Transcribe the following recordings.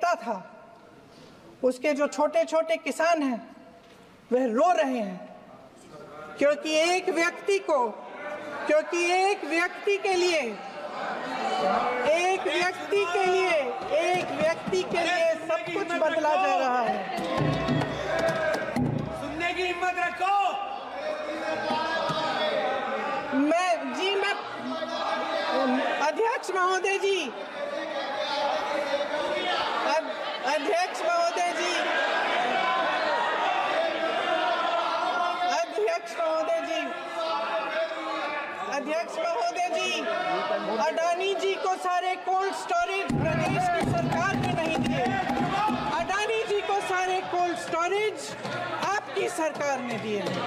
करता था, उसके जो छोटे छोटे किसान हैं वह रो रहे हैं, क्योंकि एक व्यक्ति के लिए सब कुछ बदला जा रहा है। सुनने की हिम्मत रखो। मैं अध्यक्ष महोदय जी, अडानी जी को सारे कोल्ड स्टोरेज प्रदेश की सरकार ने नहीं दिए। अडानी जी को सारे कोल्ड स्टोरेज आपकी सरकार ने दिए हैं।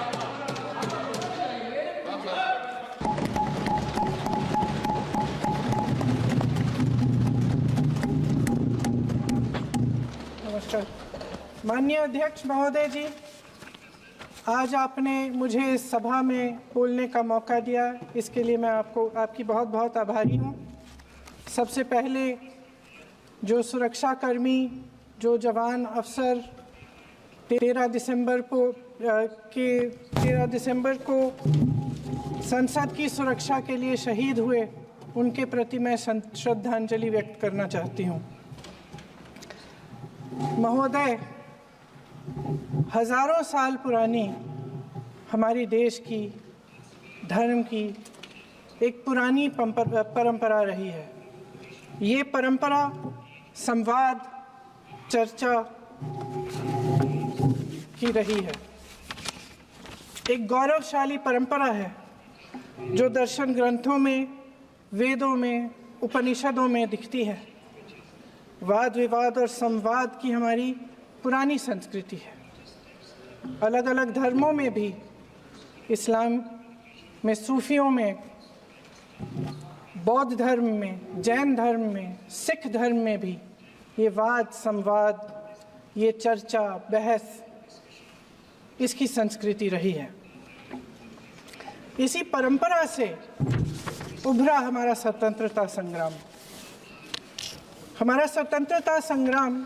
नमस्कार माननीय अध्यक्ष महोदय जी, आज आपने मुझे इस सभा में बोलने का मौका दिया, इसके लिए मैं आपकी बहुत बहुत आभारी हूँ। सबसे पहले जो सुरक्षाकर्मी, जो जवान अफसर 13 दिसंबर को संसद की सुरक्षा के लिए शहीद हुए, उनके प्रति मैं श्रद्धांजलि व्यक्त करना चाहती हूँ। महोदय, हजारों साल पुरानी हमारी देश की, धर्म की एक पुरानी परंपरा रही है। ये परंपरा संवाद, चर्चा की रही है। एक गौरवशाली परंपरा है जो दर्शन ग्रंथों में, वेदों में, उपनिषदों में दिखती है। वाद विवाद और संवाद की हमारी पुरानी संस्कृति है। अलग अलग धर्मों में भी, इस्लाम में, सूफियों में, बौद्ध धर्म में, जैन धर्म में, सिख धर्म में भी ये वाद संवाद, ये चर्चा बहस, इसकी संस्कृति रही है। इसी परंपरा से उभरा हमारा स्वतंत्रता संग्राम। हमारा स्वतंत्रता संग्राम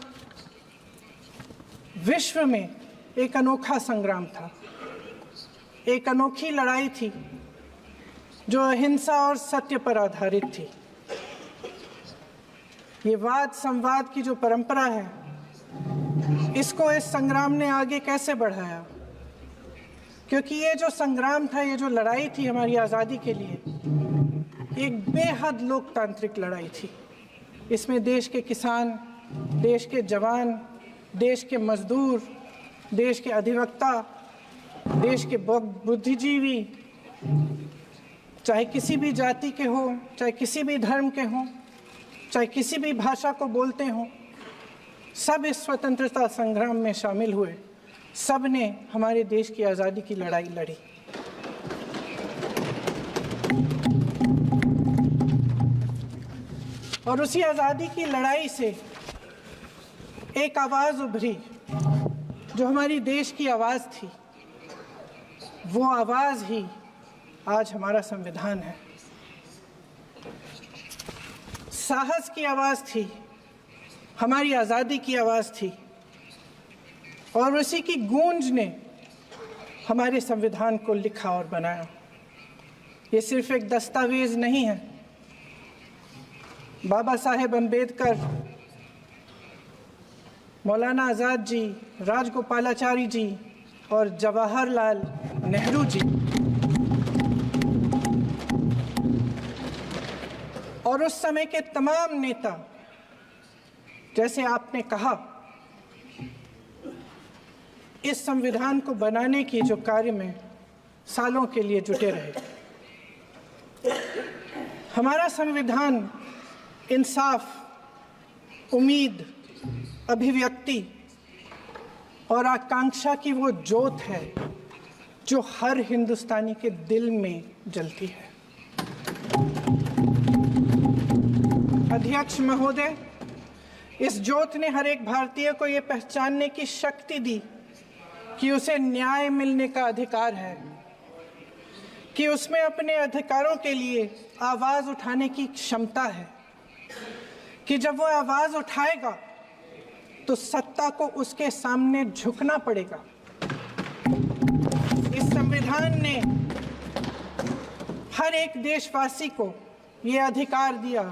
विश्व में एक अनोखा संग्राम था, एक अनोखी लड़ाई थी जो अहिंसा और सत्य पर आधारित थी। ये वाद संवाद की जो परंपरा है, इसको इस संग्राम ने आगे कैसे बढ़ाया? क्योंकि ये जो संग्राम था, ये जो लड़ाई थी हमारी आज़ादी के लिए, एक बेहद लोकतांत्रिक लड़ाई थी। इसमें देश के किसान, देश के जवान, देश के मजदूर, देश के अधिवक्ता, देश के बुद्धिजीवी, चाहे किसी भी जाति के हों, चाहे किसी भी धर्म के हों, चाहे किसी भी भाषा को बोलते हों, सब इस स्वतंत्रता संग्राम में शामिल हुए। सब ने हमारे देश की आज़ादी की लड़ाई लड़ी। और उसी आज़ादी की लड़ाई से एक आवाज़ उभरी जो हमारी देश की आवाज़ थी। वो आवाज़ ही आज हमारा संविधान है। साहस की आवाज़ थी, हमारी आज़ादी की आवाज़ थी, और उसी की गूंज ने हमारे संविधान को लिखा और बनाया। ये सिर्फ एक दस्तावेज नहीं है। बाबा साहेब अम्बेडकर, मौलाना आज़ाद जी, राजगोपालाचारी जी और जवाहरलाल नेहरू जी और उस समय के तमाम नेता, जैसे आपने कहा, इस संविधान को बनाने की जो कार्य में सालों के लिए जुटे रहे। हमारा संविधान इंसाफ, उम्मीद, अभिव्यक्ति और आकांक्षा की वो ज्योत है जो हर हिंदुस्तानी के दिल में जलती है। अध्यक्ष महोदय, इस ज्योत ने हर एक भारतीय को ये पहचानने की शक्ति दी कि उसे न्याय मिलने का अधिकार है, कि उसमें अपने अधिकारों के लिए आवाज़ उठाने की क्षमता है, कि जब वो आवाज़ उठाएगा तो सत्ता को उसके सामने झुकना पड़ेगा। इस संविधान ने हर एक देशवासी को ये अधिकार दिया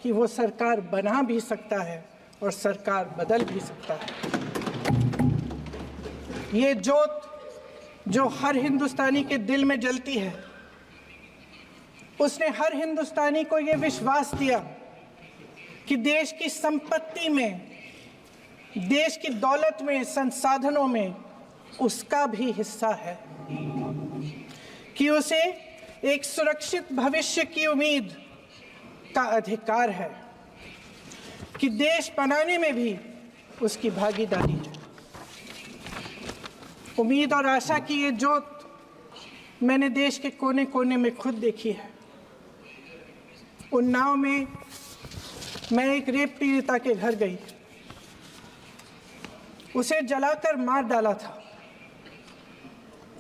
कि वो सरकार बना भी सकता है और सरकार बदल भी सकता है। ये जोत जो हर हिंदुस्तानी के दिल में जलती है, उसने हर हिंदुस्तानी को ये विश्वास दिया कि देश की संपत्ति में, देश की दौलत में, संसाधनों में उसका भी हिस्सा है, कि उसे एक सुरक्षित भविष्य की उम्मीद का अधिकार है, कि देश बनाने में भी उसकी भागीदारी है। उम्मीद और आशा की ये जोत मैंने देश के कोने कोने में खुद देखी है। उन्नाव में मैं एक रेप पीड़िता के घर गई, उसे जलाकर मार डाला था।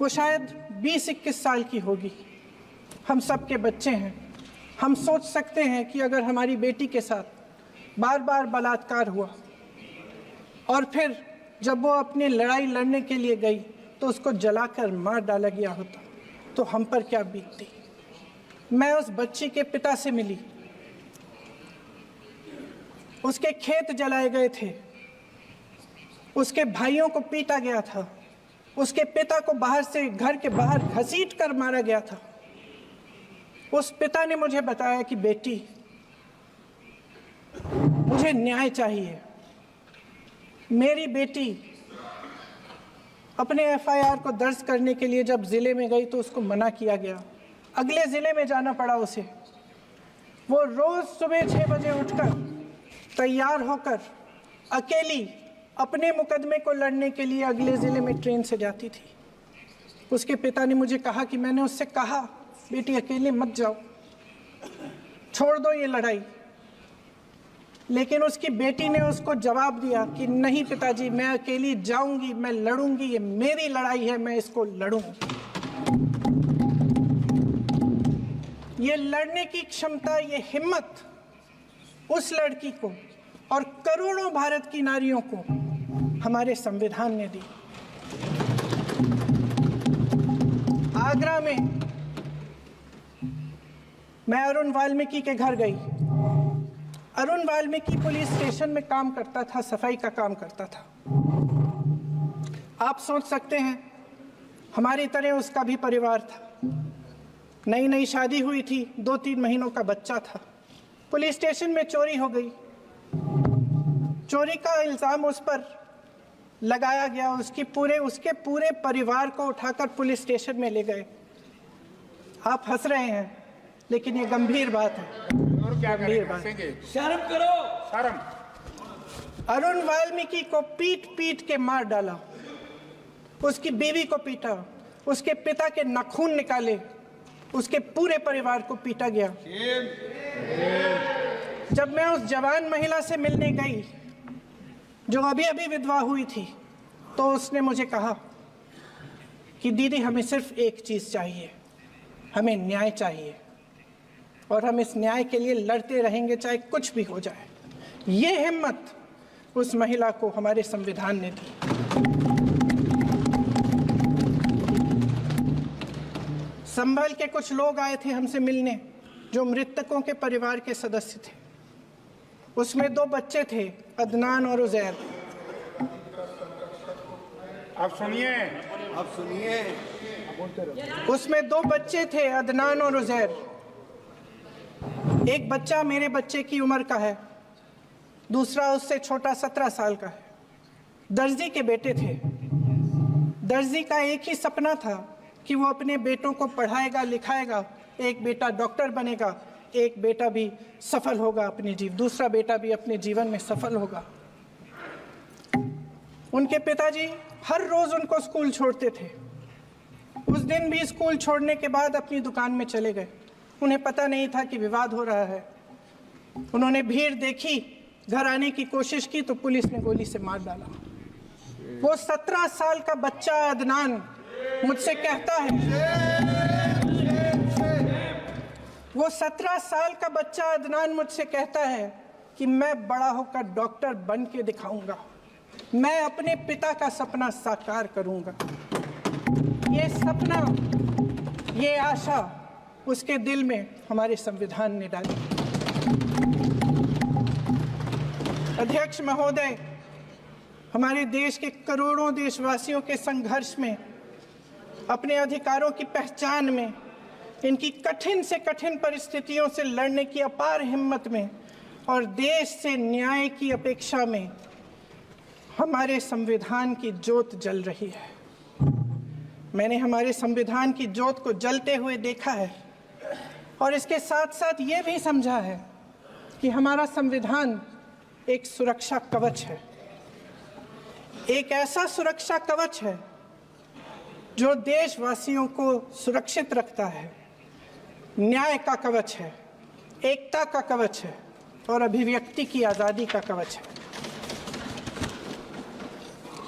वो शायद 20-21 साल की होगी। हम सबके बच्चे हैं। हम सोच सकते हैं कि अगर हमारी बेटी के साथ बार बार बलात्कार हुआ और फिर जब वो अपनी लड़ाई लड़ने के लिए गई तो उसको जलाकर मार डाला गया होता तो हम पर क्या बीतती। मैं उस बच्ची के पिता से मिली। उसके खेत जलाए गए थे, उसके भाइयों को पीटा गया था, उसके पिता को बाहर से, घर के बाहर घसीट कर मारा गया था। उस पिता ने मुझे बताया कि बेटी, मुझे न्याय चाहिए। मेरी बेटी अपने एफआईआर को दर्ज करने के लिए जब जिले में गई तो उसको मना किया गया। अगले जिले में जाना पड़ा उसे। वो रोज सुबह 6 बजे उठकर तैयार होकर अकेली अपने मुकदमे को लड़ने के लिए अगले जिले में ट्रेन से जाती थी। उसके पिता ने मुझे कहा कि मैंने उससे कहा, बेटी अकेले मत जाओ, छोड़ दो ये लड़ाई। लेकिन उसकी बेटी ने उसको जवाब दिया कि नहीं पिताजी, मैं अकेली जाऊंगी, मैं लड़ूंगी, ये मेरी लड़ाई है, मैं इसको लड़ूंगी। ये लड़ने की क्षमता, ये हिम्मत उस लड़की को और करोड़ों भारत की नारियों को हमारे संविधान ने दी। आगरा में मैं अरुण वाल्मीकि के घर गई। अरुण वाल्मीकि पुलिस स्टेशन में काम करता था, सफाई का काम करता था। आप सोच सकते हैं हमारी तरह उसका भी परिवार था। नई नई शादी हुई थी, 2-3 महीनों का बच्चा था। पुलिस स्टेशन में चोरी हो गई। चोरी का इल्ज़ाम उस पर लगाया गया। उसके पूरे परिवार को उठाकर पुलिस स्टेशन में ले गए। आप हंस रहे हैं, लेकिन ये गंभीर बात है। और क्या करेंगे? शर्म करो, शर्म। अरुण वाल्मीकि को पीट पीट के मार डाला, उसकी बीवी को पीटा, उसके पिता के नाखून निकाले, उसके पूरे परिवार को पीटा गया। जब मैं उस जवान महिला से मिलने गई जो अभी अभी विधवा हुई थी, तो उसने मुझे कहा कि दीदी, हमें सिर्फ एक चीज़ चाहिए, हमें न्याय चाहिए और हम इस न्याय के लिए लड़ते रहेंगे, चाहे कुछ भी हो जाए। ये हिम्मत उस महिला को हमारे संविधान ने दी। संभल के कुछ लोग आए थे हमसे मिलने जो मृतकों के परिवार के सदस्य थे। उसमें 2 बच्चे थे, अदनान और उजैर। अब सुनिए, उसमें 2 बच्चे थे, अदनान और उजैर। एक बच्चा मेरे बच्चे की उम्र का है, दूसरा उससे छोटा 17 साल का है। दर्जी के बेटे थे। दर्जी का एक ही सपना था कि वो अपने बेटों को पढ़ाएगा, लिखाएगा। एक बेटा डॉक्टर बनेगा, एक बेटा भी सफल होगा दूसरा बेटा भी अपने जीवन में सफल होगा। उनके पिताजी हर रोज उनको स्कूल छोड़ते थे। उस दिन भी स्कूल छोड़ने के बाद अपनी दुकान में चले गए। उन्हें पता नहीं था कि विवाद हो रहा है। उन्होंने भीड़ देखी, घर आने की कोशिश की तो पुलिस ने गोली से मार डाला। वो 17 साल का बच्चा अदनान मुझसे कहता है, वो 17 साल का बच्चा अदनान मुझसे कहता है कि मैं बड़ा होकर डॉक्टर बन के दिखाऊंगा। मैं अपने पिता का सपना साकार करूंगा। ये सपना, ये आशा उसके दिल में हमारे संविधान ने डाली। अध्यक्ष महोदय, हमारे देश के करोड़ों देशवासियों के संघर्ष में, अपने अधिकारों की पहचान में, इनकी कठिन से कठिन परिस्थितियों से लड़ने की अपार हिम्मत में और देश से न्याय की अपेक्षा में हमारे संविधान की ज्योत जल रही है। मैंने हमारे संविधान की ज्योत को जलते हुए देखा है और इसके साथ साथ ये भी समझा है कि हमारा संविधान एक सुरक्षा कवच है, एक ऐसा सुरक्षा कवच है जो देशवासियों को सुरक्षित रखता है, न्याय का कवच है, एकता का कवच है और अभिव्यक्ति की आज़ादी का कवच है।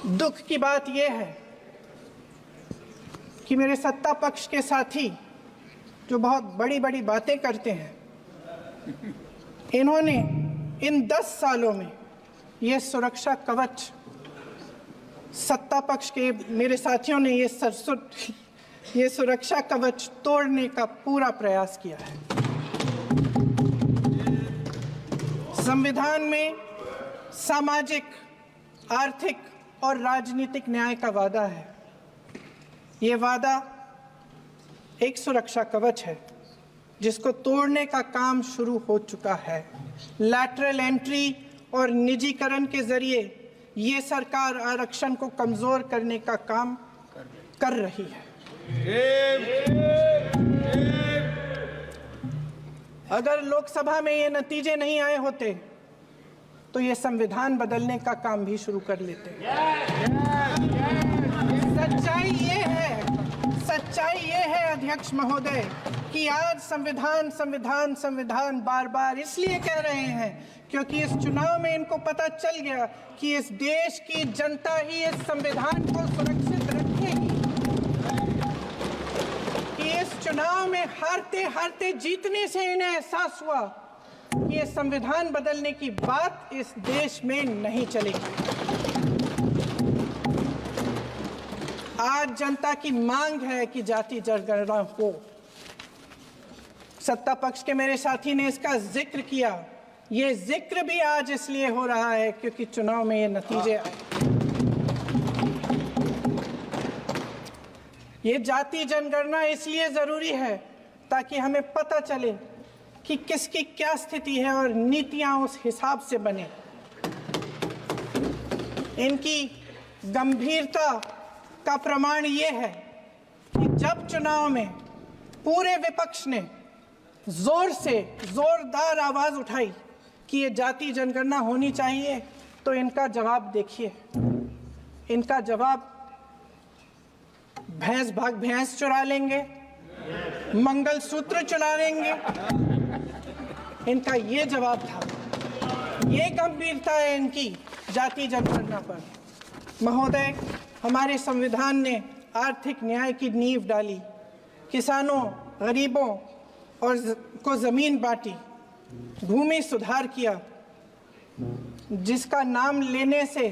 दुख की बात यह है कि मेरे सत्ता पक्ष के साथी जो बहुत बड़ी बड़ी बातें करते हैं, इन्होंने इन 10 सालों में ये सुरक्षा कवच, सत्ता पक्ष के मेरे साथियों ने ये सुरक्षा कवच तोड़ने का पूरा प्रयास किया है। संविधान में सामाजिक, आर्थिक और राजनीतिक न्याय का वादा है। ये वादा एक सुरक्षा कवच है जिसको तोड़ने का काम शुरू हो चुका है। लैटरल एंट्री और निजीकरण के जरिए ये सरकार आरक्षण को कमजोर करने का काम कर रही है। अगर लोकसभा में ये नतीजे नहीं आए होते तो ये संविधान बदलने का काम भी शुरू कर लेते। सच्चाई ये है अध्यक्ष महोदय कि आज संविधान बार बार इसलिए कह रहे हैं क्योंकि इस चुनाव में इनको पता चल गया कि इस देश की जनता ही इस संविधान को सुरक्षित रखेगी, कि इस चुनाव में हारते हारते जीतने से इन्हें एहसास हुआ कि ये संविधान बदलने की बात इस देश में नहीं चलेगी। आज जनता की मांग है कि जाति जनगणना हो। सत्ता पक्ष के मेरे साथी ने इसका जिक्र किया। ये जिक्र भी आज इसलिए हो रहा है क्योंकि चुनाव में ये नतीजे आए। ये जाति जनगणना इसलिए जरूरी है ताकि हमें पता चले कि किसकी क्या स्थिति है और नीतियां उस हिसाब से बने। इनकी गंभीरता का प्रमाण ये है कि जब चुनाव में पूरे विपक्ष ने जोरदार आवाज उठाई कि ये जाति जनगणना होनी चाहिए, तो इनका जवाब देखिए। इनका जवाब भैंस भाग भैंस चुरा लेंगे, मंगलसूत्र चुरा लेंगे, इनका ये जवाब था। ये गंभीरता है इनकी जाति जनगणना पर। महोदय, हमारे संविधान ने आर्थिक न्याय की नींव डाली, किसानों, गरीबों और को जमीन बांटी, भूमि सुधार किया, जिसका नाम लेने से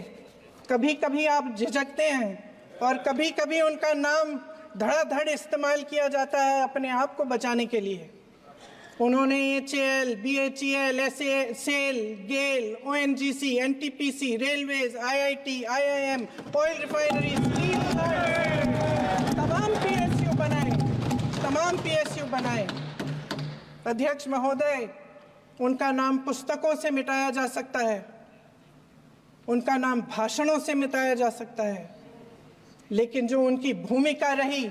कभी कभी आप झिझकते हैं और कभी कभी उनका नाम धड़ाधड़ इस्तेमाल किया जाता है अपने आप को बचाने के लिए। उन्होंने HAL, BHEL, SAIL, GAIL, ONGC, NTPC, railways, IIT, IIM, oil refineries, तमाम PSU बनाए। अध्यक्ष महोदय, उनका नाम पुस्तकों से मिटाया जा सकता है, उनका नाम भाषणों से मिटाया जा सकता है, लेकिन जो उनकी भूमिका रही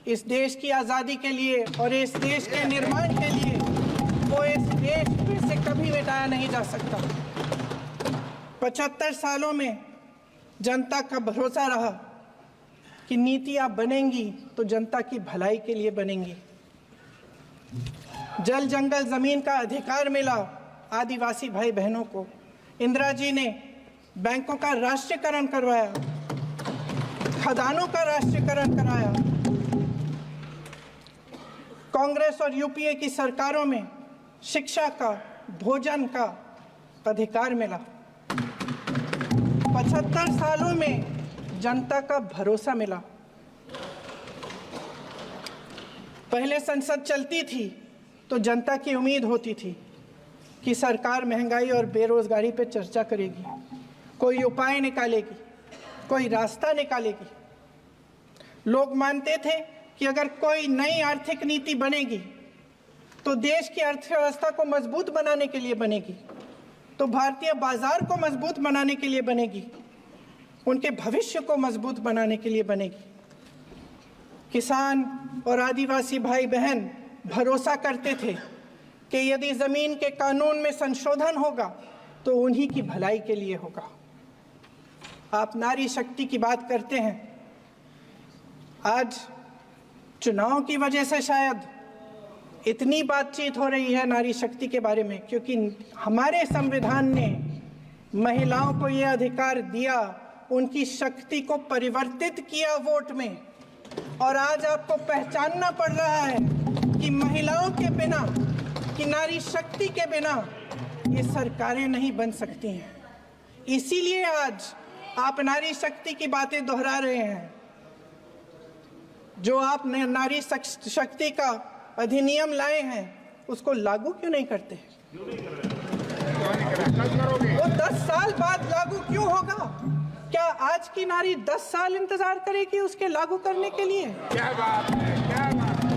इस देश की आज़ादी के लिए और इस देश के निर्माण के लिए, वो इस देश में से कभी मिटाया नहीं जा सकता। 75 सालों में जनता का भरोसा रहा कि नीतियां बनेंगी तो जनता की भलाई के लिए बनेंगी। जल जंगल जमीन का अधिकार मिला आदिवासी भाई बहनों को। इंदिरा जी ने बैंकों का राष्ट्रीयकरण करवाया, खदानों का राष्ट्रीयकरण कराया। कांग्रेस और यूपीए की सरकारों में शिक्षा का, भोजन का अधिकार मिला। 75 सालों में जनता का भरोसा मिला। पहले संसद चलती थी तो जनता की उम्मीद होती थी कि सरकार महंगाई और बेरोजगारी पर चर्चा करेगी, कोई उपाय निकालेगी, कोई रास्ता निकालेगी। लोग मानते थे कि अगर कोई नई आर्थिक नीति बनेगी तो देश की अर्थव्यवस्था को मजबूत बनाने के लिए बनेगी, तो भारतीय बाजार को मजबूत बनाने के लिए बनेगी, उनके भविष्य को मजबूत बनाने के लिए बनेगी। किसान और आदिवासी भाई बहन भरोसा करते थे कि यदि जमीन के कानून में संशोधन होगा तो उन्हीं की भलाई के लिए होगा। आप नारी शक्ति की बात करते हैं। आज चुनाव की वजह से शायद इतनी बातचीत हो रही है नारी शक्ति के बारे में, क्योंकि हमारे संविधान ने महिलाओं को यह अधिकार दिया, उनकी शक्ति को परिवर्तित किया वोट में। और आज आपको पहचानना पड़ रहा है कि महिलाओं के बिना, कि नारी शक्ति के बिना ये सरकारें नहीं बन सकती हैं। इसीलिए आज आप नारी शक्ति की बातें दोहरा रहे हैं। जो आप नारी शक्ति का अधिनियम लाए हैं उसको लागू क्यों नहीं करते? वो 10 साल बाद लागू क्यों होगा? क्या आज की नारी 10 साल इंतजार करेगी उसके लागू करने के लिए? क्या बात है, क्या बात है।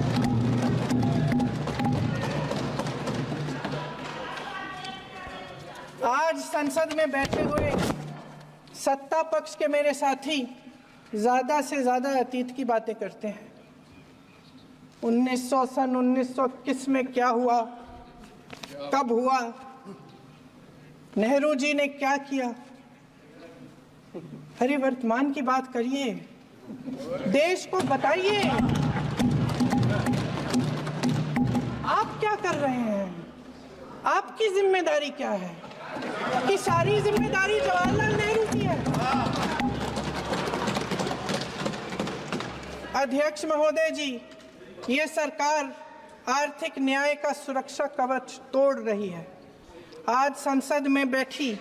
आज संसद में बैठे हुए सत्ता पक्ष के मेरे साथी ज्यादा से ज्यादा अतीत की बातें करते हैं। 1921 में क्या हुआ, कब हुआ, नेहरू जी ने क्या किया। अरे वर्तमान की बात करिए, देश को बताइए आप क्या कर रहे हैं, आपकी जिम्मेदारी क्या है? कि सारी जिम्मेदारी जवाहरलाल नेहरू की है। अध्यक्ष महोदय जी, ये सरकार आर्थिक न्याय का सुरक्षा कवच तोड़ रही है। आज संसद में बैठी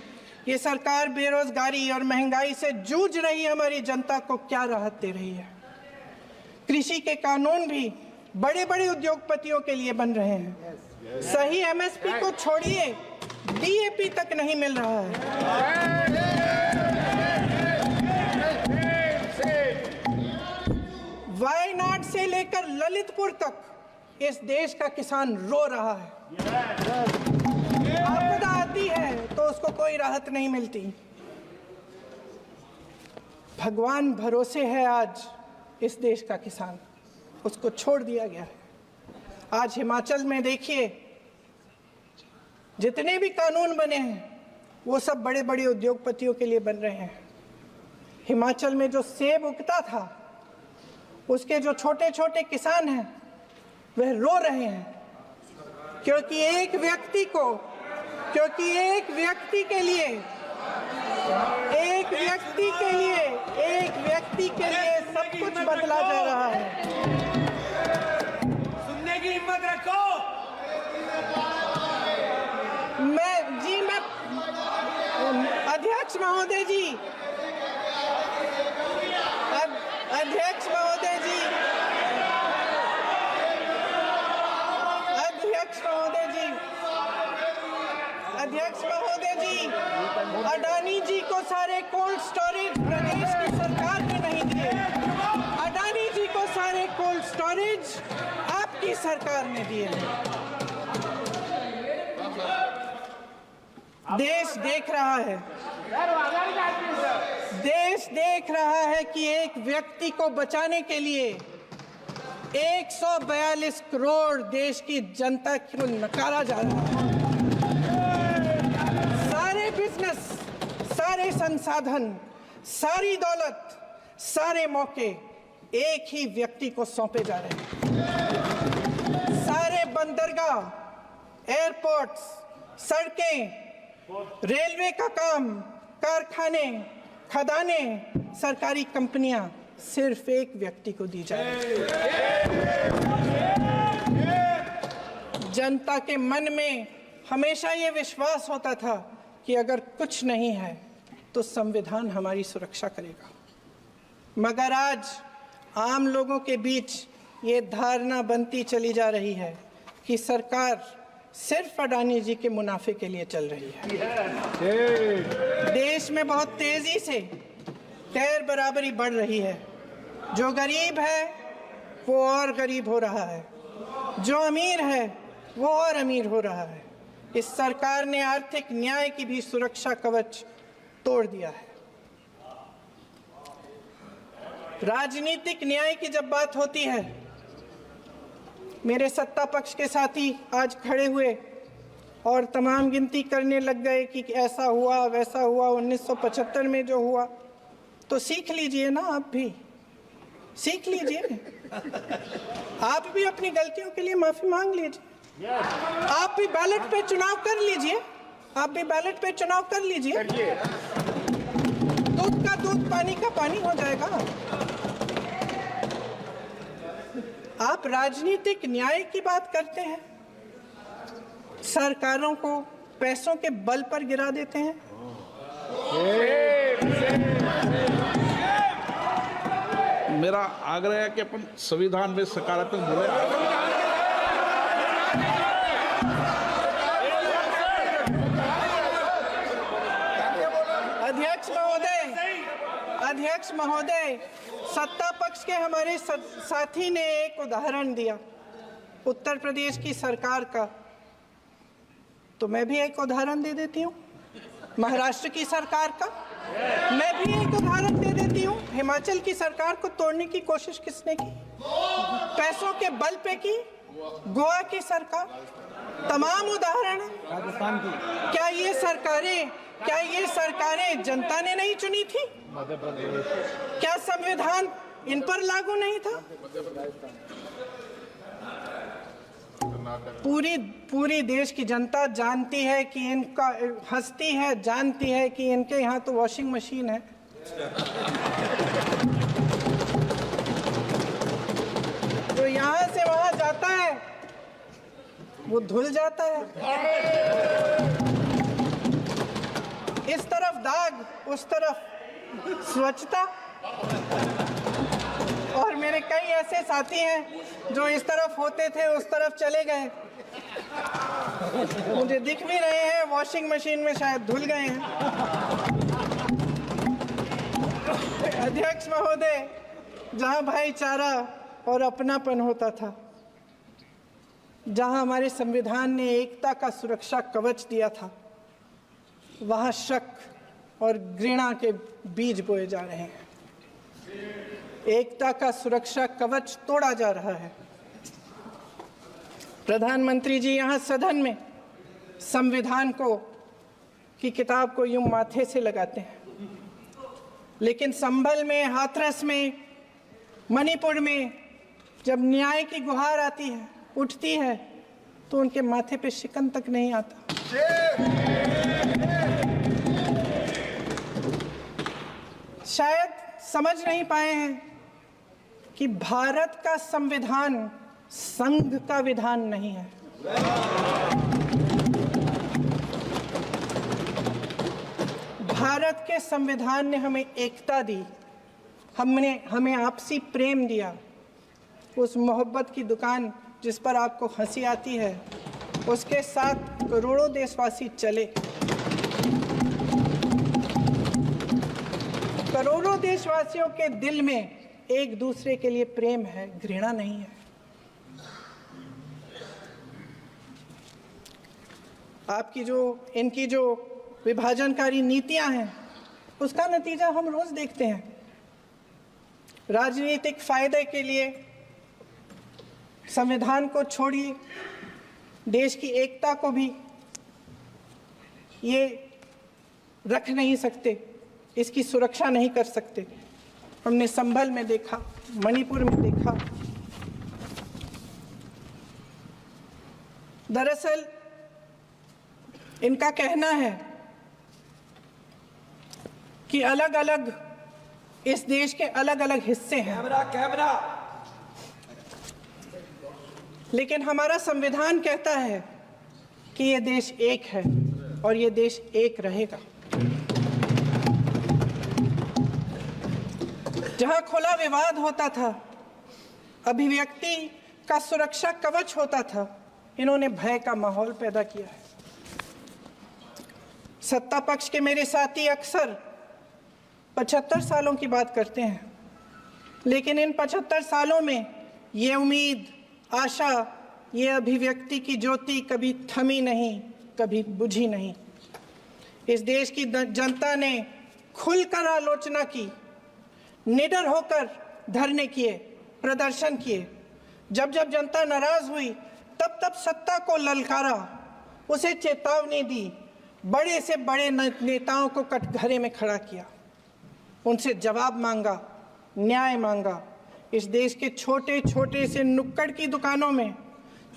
ये सरकार बेरोजगारी और महंगाई से जूझ रही हमारी जनता को क्या राहत दे रही है। कृषि के कानून भी बड़े बड़े उद्योगपतियों के लिए बन रहे हैं। सही एमएसपी को छोड़िए, डीएपी तक नहीं मिल रहा है। वायनाड से लेकर ललितपुर तक इस देश का किसान रो रहा है। आपदा आती है तो उसको कोई राहत नहीं मिलती। भगवान भरोसे है आज इस देश का किसान, उसको छोड़ दिया गया है। आज हिमाचल में देखिए, जितने भी कानून बने हैं वो सब बड़े बड़े उद्योगपतियों के लिए बन रहे हैं। हिमाचल में जो सेब उगता था उसके जो छोटे छोटे किसान हैं वह रो रहे हैं, क्योंकि एक व्यक्ति के लिए सब कुछ बदला जा रहा है। सुनने की हिम्मत रखो। मैं अध्यक्ष महोदय जी, अध्यक्ष महोदय जी, अडानी जी को सारे कोल्ड स्टोरेज प्रदेश की सरकार ने नहीं दिए। अडानी जी को सारे कोल्ड स्टोरेज आपकी सरकार ने दिए। देश देख रहा है कि एक व्यक्ति को बचाने के लिए 142 करोड़ देश की जनता को नकारा जा रहा है। सारे बिजनेस, सारे संसाधन, सारी दौलत, सारे मौके एक ही व्यक्ति को सौंपे जा रहे हैं। सारे बंदरगाह, एयरपोर्ट्स, सड़कें, रेलवे का काम, कारखाने, खदानें, सरकारी कंपनियां सिर्फ एक व्यक्ति को दी जा रही है। जनता के मन में हमेशा ये विश्वास होता था कि अगर कुछ नहीं है तो संविधान हमारी सुरक्षा करेगा। मगर आज आम लोगों के बीच ये धारणा बनती चली जा रही है कि सरकार सिर्फ अडानी जी के मुनाफे के लिए चल रही है। देश में बहुत तेजी से गैर बराबरी बढ़ रही है। जो गरीब है वो और गरीब हो रहा है, जो अमीर है वो और अमीर हो रहा है। इस सरकार ने आर्थिक न्याय की भी सुरक्षा कवच तोड़ दिया है। राजनीतिक न्याय की जब बात होती है, मेरे सत्ता पक्ष के साथी आज खड़े हुए और तमाम गिनती करने लग गए कि ऐसा हुआ वैसा हुआ 1975 में जो हुआ, तो सीख लीजिए ना, आप भी सीख लीजिए। आप भी अपनी गलतियों के लिए माफी मांग लीजिए। आप भी बैलेट पे चुनाव कर लीजिए। आप भी बैलेट पे चुनाव कर लीजिए। दूध का दूध, पानी का पानी हो जाएगा। आप राजनीतिक न्याय की बात करते हैं, सरकारों को पैसों के बल पर गिरा देते हैं। मेरा आग्रह है कि अपन संविधान में सकारात्मक बोले। अध्यक्ष महोदय, सत्ता पक्ष के हमारे साथी ने एक उदाहरण दिया उत्तर प्रदेश की सरकार का, तो मैं भी एक उदाहरण दे देती हूँ महाराष्ट्र की सरकार का। मैं भी एक उदाहरण दे देती हूँ हिमाचल की सरकार को तोड़ने की कोशिश किसने की, पैसों के बल पे की, गोवा की सरकार। तमाम उदाहरण है। राजस्थान की क्या ये सरकारें जनता ने नहीं चुनी थी? क्या संविधान इन पर लागू नहीं था? पूरी देश की जनता जानती है कि इनका हंसती है, जानती है कि इनके यहाँ तो वॉशिंग मशीन है। जो यहाँ से वहाँ जाता है वो धुल जाता है। इस तरफ दाग, उस तरफ स्वच्छता। और मेरे कई ऐसे साथी हैं जो इस तरफ होते थे उस तरफ चले गए, मुझे दिख भी रहे हैं, वॉशिंग मशीन में शायद धुल गए हैं। अध्यक्ष महोदय, जहां भाईचारा और अपनापन होता था, जहां हमारे संविधान ने एकता का सुरक्षा कवच दिया था, वहां शक और घृणा के बीज बोए जा रहे हैं। एकता का सुरक्षा कवच तोड़ा जा रहा है। प्रधानमंत्री जी यहाँ सदन में संविधान की किताब को यूं माथे से लगाते हैं, लेकिन संभल में, हाथरस में, मणिपुर में जब न्याय की गुहार आती है, उठती है, तो उनके माथे पे शिकन तक नहीं आता। शायद समझ नहीं पाए हैं कि भारत का संविधान संघ का विधान नहीं है। भारत के संविधान ने हमें एकता दी, हमें आपसी प्रेम दिया। उस मोहब्बत की दुकान जिस पर आपको हंसी आती है, उसके साथ करोड़ों देशवासी चले। करोड़ों देशवासियों के दिल में एक दूसरे के लिए प्रेम है, घृणा नहीं है। इनकी जो विभाजनकारी नीतियां हैं, उसका नतीजा हम रोज देखते हैं। राजनीतिक फायदे के लिए संविधान को छोड़िए, देश की एकता को भी ये रख नहीं सकते, इसकी सुरक्षा नहीं कर सकते। हमने संभल में देखा, मणिपुर में देखा। दरअसल इनका कहना है कि अलग अलग इस देश के अलग अलग हिस्से हैं, लेकिन हमारा संविधान कहता है कि ये देश एक है और ये देश एक रहेगा। जहां खुला विवाद होता था, अभिव्यक्ति का सुरक्षा कवच होता था, इन्होंने भय का माहौल पैदा किया है। सत्ता पक्ष के मेरे साथी अक्सर 75 सालों की बात करते हैं, लेकिन इन 75 सालों में ये उम्मीद, आशा, ये अभिव्यक्ति की ज्योति कभी थमी नहीं, कभी बुझी नहीं। इस देश की जनता ने खुलकर आलोचना की, निडर होकर धरने किए, प्रदर्शन किए। जब जब जनता नाराज हुई, तब तब सत्ता को ललकारा, उसे चेतावनी दी, बड़े से बड़े नेताओं को कटघरे में खड़ा किया, उनसे जवाब मांगा, न्याय मांगा। इस देश के छोटे छोटे से नुक्कड़ की दुकानों में,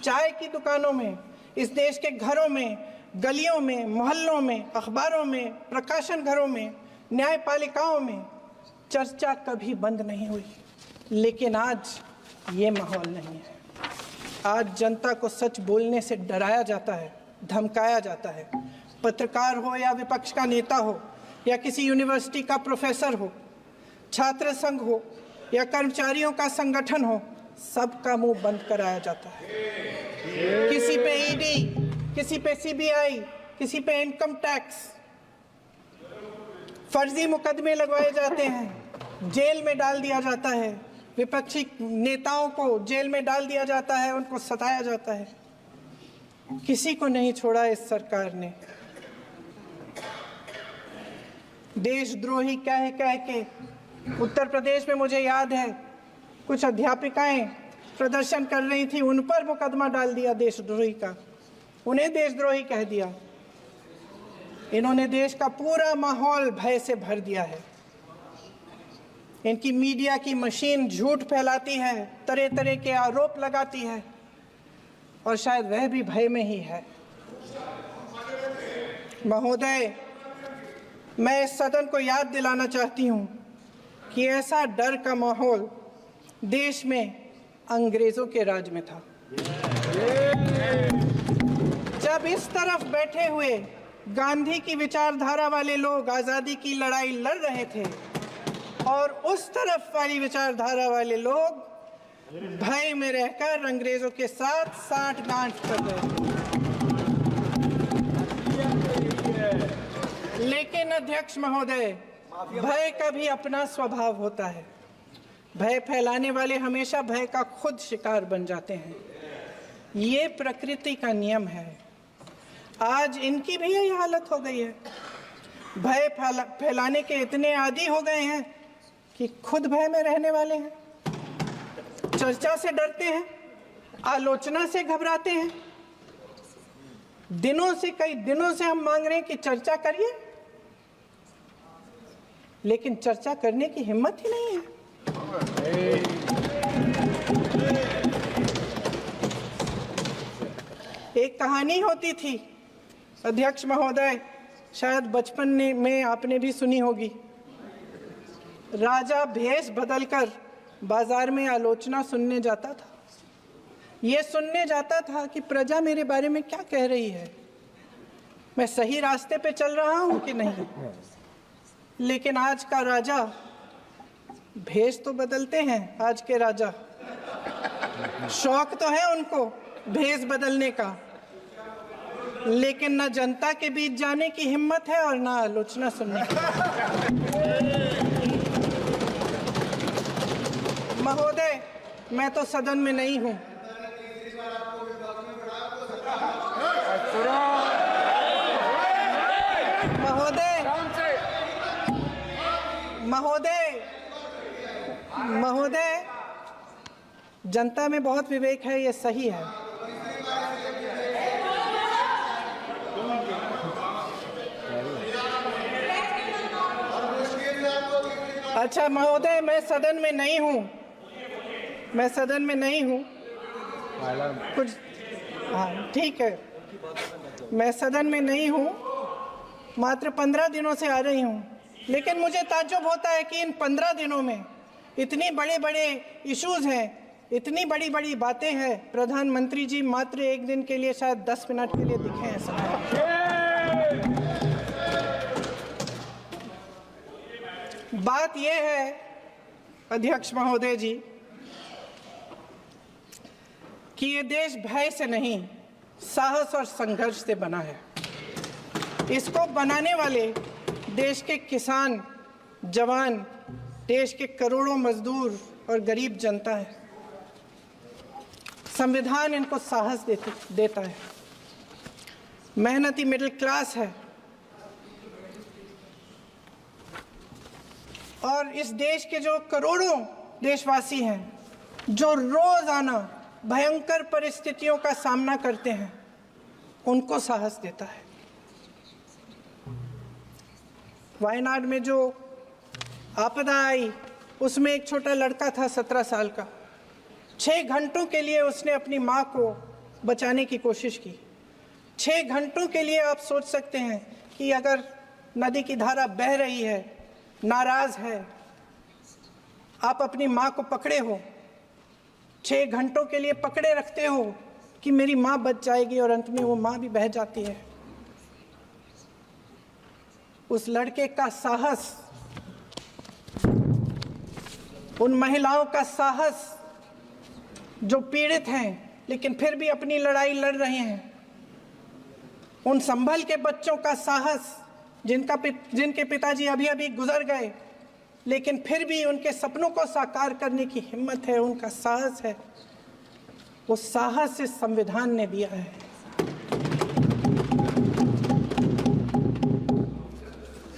चाय की दुकानों में, इस देश के घरों में, गलियों में, मोहल्लों में, अखबारों में, प्रकाशन घरों में, न्यायपालिकाओं में चर्चा कभी बंद नहीं हुई। लेकिन आज ये माहौल नहीं है। आज जनता को सच बोलने से डराया जाता है, धमकाया जाता है। पत्रकार हो या विपक्ष का नेता हो या किसी यूनिवर्सिटी का प्रोफेसर हो, छात्र संघ हो या कर्मचारियों का संगठन हो, सबका मुंह बंद कराया जाता है। किसी पे ईडी, किसी पे सीबीआई, किसी पे इनकम टैक्स, फर्जी मुकदमे लगवाए जाते हैं, जेल में डाल दिया जाता है, विपक्षी नेताओं को जेल में डाल दिया जाता है, उनको सताया जाता है। किसी को नहीं छोड़ा इस सरकार ने। देशद्रोही कह कह के उत्तर प्रदेश में मुझे याद है कुछ अध्यापिकाएं प्रदर्शन कर रही थी, उन पर मुकदमा डाल दिया देशद्रोही का, उन्हें देशद्रोही कह दिया। इन्होंने देश का पूरा माहौल भय से भर दिया है। इनकी मीडिया की मशीन झूठ फैलाती है, तरह तरह के आरोप लगाती है, और शायद वह भी भय में ही है। महोदय, मैं इस सदन को याद दिलाना चाहती हूं कि ऐसा डर का माहौल देश में अंग्रेजों के राज में था। जब इस तरफ बैठे हुए गांधी की विचारधारा वाले लोग आज़ादी की लड़ाई लड़ रहे थे और उस तरफ वाली विचारधारा वाले लोग भय में रहकर अंग्रेजों के साथ साठ-गांठ कर रहे थे। लेकिन अध्यक्ष महोदय, भय का भी अपना स्वभाव होता है। भय फैलाने वाले हमेशा भय का खुद शिकार बन जाते हैं। ये प्रकृति का नियम है। आज इनकी भी यही हालत हो गई है। भय फैलाने के इतने आदी हो गए हैं कि खुद भय में रहने वाले हैं, चर्चा से डरते हैं, आलोचना से घबराते हैं। कई दिनों से हम मांग रहे हैं कि चर्चा करिए, लेकिन चर्चा करने की हिम्मत ही नहीं है। एक कहानी होती थी अध्यक्ष महोदय, शायद बचपन में आपने भी सुनी होगी। राजा भेष बदलकर बाजार में आलोचना सुनने जाता था। ये सुनने जाता था कि प्रजा मेरे बारे में क्या कह रही है, मैं सही रास्ते पे चल रहा हूं कि नहीं। लेकिन आज का राजा, भेष तो बदलते हैं आज के राजा, शौक तो है उनको भेष बदलने का, लेकिन न जनता के बीच जाने की हिम्मत है और न आलोचना सुनने की। महोदय, मैं तो सदन में नहीं हूं। महोदय, जनता में बहुत विवेक है, ये सही है। अच्छा महोदय, मैं सदन में नहीं हूँ, कुछ, हाँ ठीक है, मैं सदन में नहीं हूँ, मात्र 15 दिनों से आ रही हूँ। लेकिन मुझे ताज्जुब होता है कि इन 15 दिनों में इतनी बड़े इश्यूज हैं, इतनी बड़ी बातें हैं, प्रधानमंत्री जी मात्र एक दिन के लिए, शायद 10 मिनट के लिए दिखे हैं सब। बात यह है अध्यक्ष महोदय जी कि ये देश भय से नहीं, साहस और संघर्ष से बना है। इसको बनाने वाले देश के किसान, जवान, देश के करोड़ों मजदूर और गरीब जनता है। संविधान इनको साहस देता है। मेहनती मिडिल क्लास है और इस देश के जो करोड़ों देशवासी हैं जो रोजाना भयंकर परिस्थितियों का सामना करते हैं, उनको साहस देता है। वायनाड में जो आपदा आई उसमें एक छोटा लड़का था 17 साल का। 6 घंटों के लिए उसने अपनी माँ को बचाने की कोशिश की। 6 घंटों के लिए आप सोच सकते हैं कि अगर नदी की धारा बह रही है, नाराज है, आप अपनी माँ को पकड़े हो, 6 घंटों के लिए पकड़े रखते हो कि मेरी माँ बच जाएगी और अंत में वो माँ भी बह जाती है। उस लड़के का साहस, उन महिलाओं का साहस जो पीड़ित हैं लेकिन फिर भी अपनी लड़ाई लड़ रहे हैं, उन संभल के बच्चों का साहस जिनके पिताजी अभी अभी गुजर गए लेकिन फिर भी उनके सपनों को साकार करने की हिम्मत है, उनका साहस है। वो साहस इस संविधान ने दिया है।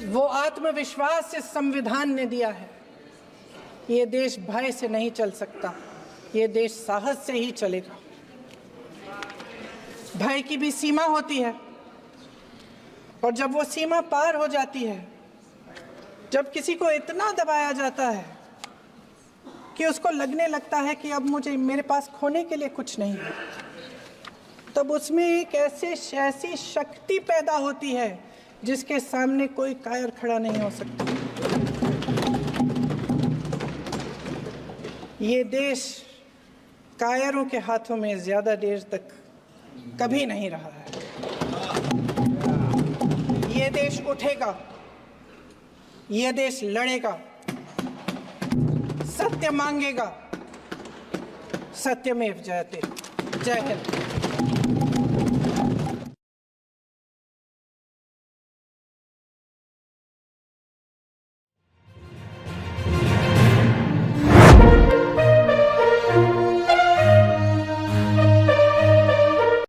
वो आत्मविश्वास इस संविधान ने दिया है। ये देश भय से नहीं चल सकता, ये देश साहस से ही चलेगा। भय की भी सीमा होती है और जब वो सीमा पार हो जाती है, जब किसी को इतना दबाया जाता है कि उसको लगने लगता है कि अब मेरे पास खोने के लिए कुछ नहीं है, तब उसमें एक ऐसी शक्ति पैदा होती है जिसके सामने कोई कायर खड़ा नहीं हो सकता। ये देश कायरों के हाथों में ज्यादा देर तक कभी नहीं रहा है। ये देश उठेगा, ये देश लड़ेगा, सत्य मांगेगा, सत्यमेव जयते। जय हिंद।